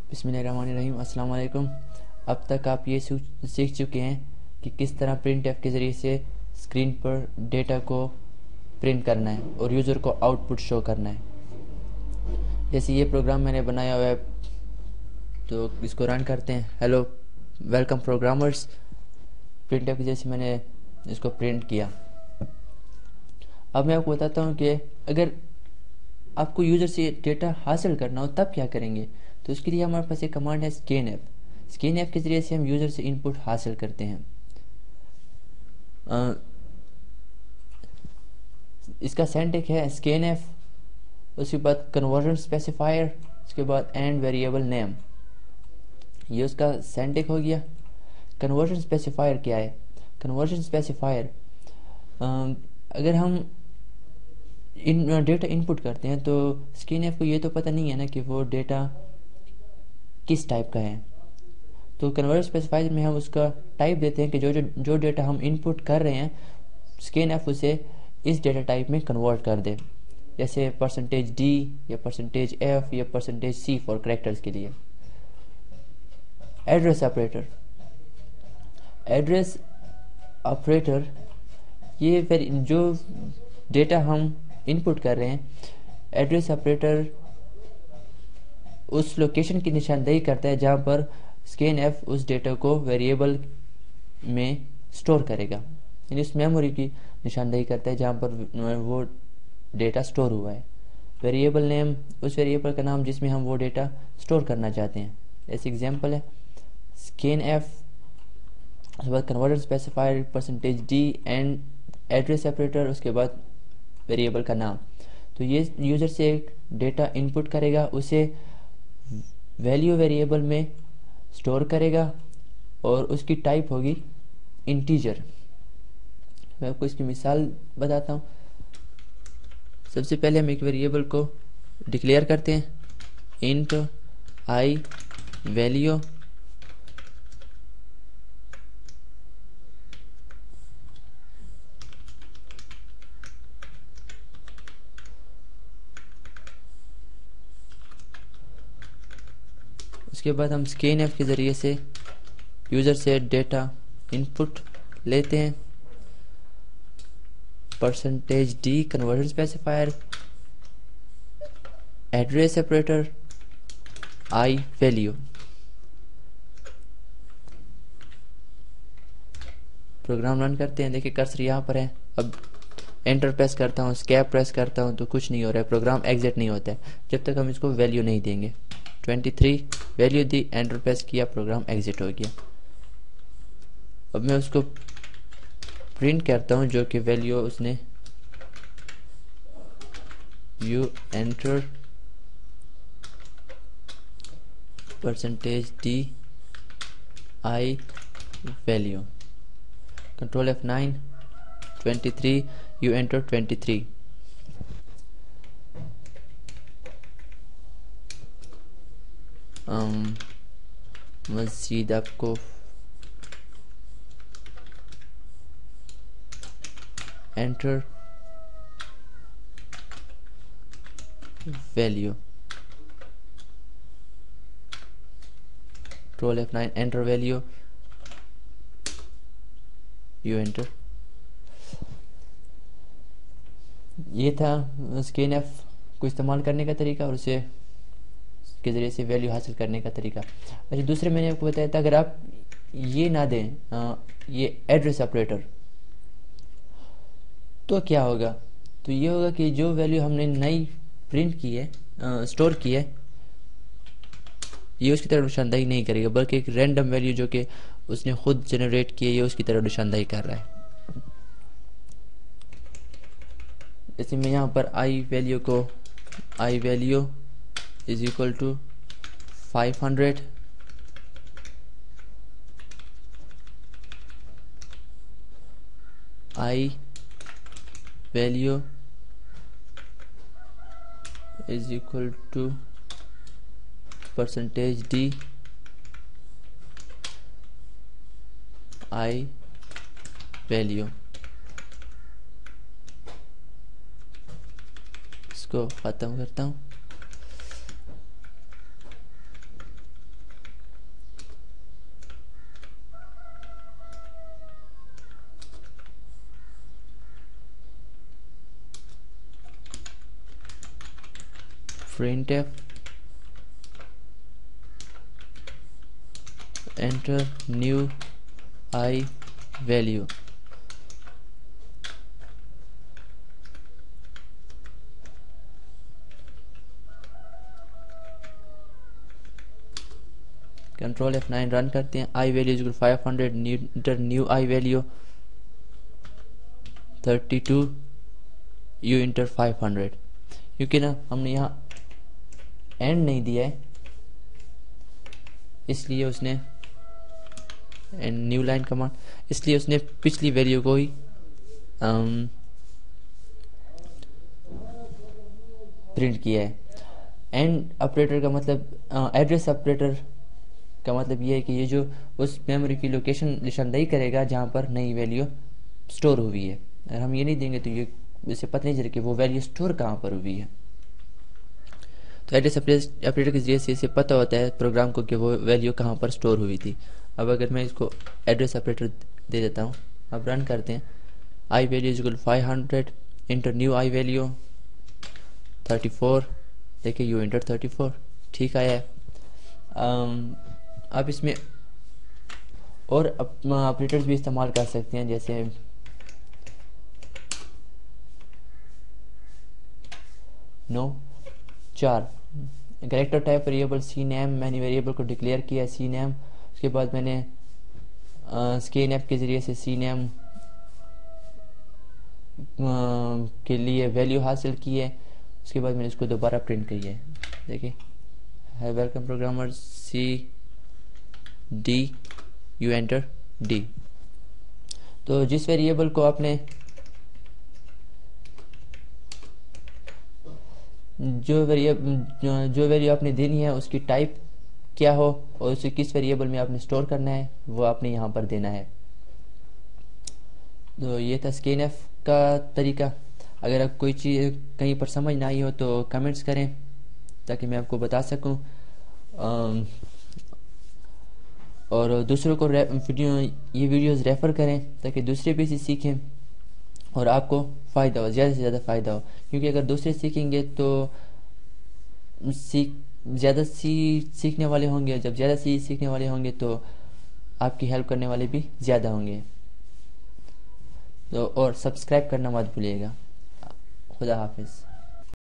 बिस्मिल्लाहिर्रहमानिर्रहीम। अस्सलाम वालेकुम। अब तक आप ये सीख चुके हैं कि किस तरह प्रिंट एफ के ज़रिए से स्क्रीन पर डेटा को प्रिंट करना है और यूज़र को आउटपुट शो करना है। जैसे ये प्रोग्राम मैंने बनाया हुआ है तो इसको रन करते हैं। Hello welcome programmers. Print F के जैसे मैंने इसको प्रिंट किया। अब मैं आपको बताता हूँ कि अगर आपको यूज़र से डेटा हासिल करना हो तब क्या करेंगे। तो उसके लिए हमारे पास एक कमांड है स्कैन ऐप। स्कैन ऐप के ज़रिए से हम यूज़र से इनपुट हासिल करते हैं। इसका सिंटैक्स है स्कैन ऐप, उसके बाद कन्वर्जन स्पेसिफायर, उसके बाद एंड वेरिएबल नेम। ये उसका सिंटैक्स हो गया। कन्वर्जन स्पेसिफायर क्या है? कन्वर्जन स्पेसिफायर अगर हम डेटा इनपुट करते हैं तो स्कैन ऐप को ये तो पता नहीं है ना कि वो डेटा किस टाइप का है। तो कन्वर्जन स्पेसिफायर में हम उसका टाइप देते हैं कि जो डेटा हम इनपुट कर रहे हैं स्कैन ऐप उसे इस डेटा टाइप में कन्वर्ट कर दे, जैसे %d या %f या %c फॉर करेक्टर्स के लिए। Address operator. एड्रेस ऑपरेटर ये फिर जो डेटा हम इनपुट कर रहे हैं, एड्रेस ऑपरेटर उस लोकेशन की निशानदेही करता है जहाँ पर स्कैन ऐप उस डेटा को वेरिएबल में स्टोर करेगा, यानी उस मेमोरी की निशानदेही करता है जहाँ पर वो डेटा स्टोर हुआ है। वेरिएबल नेम उस वेरिएबल का नाम जिसमें हम वो डेटा स्टोर करना चाहते हैं। ऐसे एग्जांपल है स्कैन ऐप, उसके बाद conversion specifier, %d and address operator, उसके बाद वेरिएबल का नाम। तो ये यूज़र से एक डेटा इनपुट करेगा, उसे वैल्यू वेरिएबल में स्टोर करेगा और उसकी टाइप होगी इंटीजर। मैं आपको इसकी मिसाल बताता हूँ। सबसे पहले हम एक वेरिएबल को डिक्लेयर करते हैं, इंट आई वैल्यू। उसके बाद हम स्कैन ऐप के ज़रिए से यूज़र से डेटा इनपुट लेते हैं, %d conversion specifier, address operator, I value. Program run करते हैं। देखिए कर्सर यहाँ पर है। अब एंटर प्रेस करता हूँ, स्केप प्रेस करता हूँ तो कुछ नहीं हो रहा है, प्रोग्राम एग्जिट नहीं होता है जब तक हम इसको वैल्यू नहीं देंगे। 23 वैल्यू दी, एंटर प्रेस किया, प्रोग्राम एग्जिट हो गया। अब मैं उसको प्रिंट करता हूँ जो कि वैल्यू उसने you enter %d I value, control F9, 23 you enter 23। मज़ीद आपको enter value, control F9 enter value, you enter. ये था स्कैन ऐप को इस्तेमाल करने का तरीका और उसे के ज़रिए से वैल्यू हासिल करने का तरीका। अच्छा, दूसरे मैंने आपको बताया था अगर आप ये ना दें ये एड्रेस ऑपरेटर तो क्या होगा। तो ये होगा कि जो वैल्यू हमने नई प्रिंट की है, स्टोर की है, ये उसकी तरह निशानदेही नहीं करेगा बल्कि एक रैंडम वैल्यू जो कि उसने खुद जनरेट की है ये उसकी तरह निशानदेही कर रहा है। जैसे मैं यहाँ पर आई वैल्यू को I value is equal to 500, I value is equal to %d I value. इसको ख़त्म करता हूँ। printf enter new I value। Control F9 run करते हैं। I value equal 500, enter new I value 32, you enter 500। क्योंकि ना हमने यहाँ एंड नहीं दिया है, इसलिए उसने एंड न्यू लाइन कमांड, इसलिए उसने पिछली वैल्यू को ही प्रिंट किया है। एंड ऑपरेटर का मतलब एड्रेस ऑपरेटर का मतलब ये है कि ये जो उस मेमोरी की लोकेशन निशानदेही करेगा जहाँ पर नई वैल्यू स्टोर हुई है। अगर हम ये नहीं देंगे तो ये इसे पता नहीं चलेगा कि वो वैल्यू स्टोर कहाँ पर हुई है। तो एड्रेस ऑपरेटर के जरिए से इसे पता होता है प्रोग्राम को कि वो वैल्यू कहाँ पर स्टोर हुई थी। अब अगर मैं इसको एड्रेस ऑपरेटर दे देता हूँ, अब रन करते हैं। I value is equal 500, enter new I value 34, देखिए यू इंटर 34, ठीक आया है। आप इसमें और ऑपरेटर्स भी इस्तेमाल कर सकते हैं, जैसे no 4 character type variable c name, मैंने वेरिएबल को डिक्लेयर किया सी नेम। उसके बाद मैंने स्कैनएफ के ज़रिए से सी नेम के लिए वैल्यू हासिल की है। उसके बाद मैंने इसको दोबारा प्रिंट की है। देखिए, है welcome programmer c d, you enter d. तो जिस वेरिएबल को आपने जो वैल्यू आपने देनी है उसकी टाइप क्या हो और उसे किस वेरिएबल में आपने स्टोर करना है वो आपने यहाँ पर देना है। तो ये था स्कैनएफ का तरीका। अगर आप कोई चीज़ कहीं पर समझ ना आई हो तो कमेंट्स करें ताकि मैं आपको बता सकूं, और दूसरों को ये वीडियोस रेफ़र करें ताकि दूसरे भी इसे सीखें और आपको फ़ायदा हो, ज़्यादा से ज़्यादा फ़ायदा हो। क्योंकि अगर दूसरे सीखेंगे तो ज़्यादा सीखने वाले होंगे, जब ज़्यादा सीखने वाले होंगे तो आपकी हेल्प करने वाले भी ज़्यादा होंगे। तो और सब्सक्राइब करना मत भूलिएगा। खुदा हाफिज़।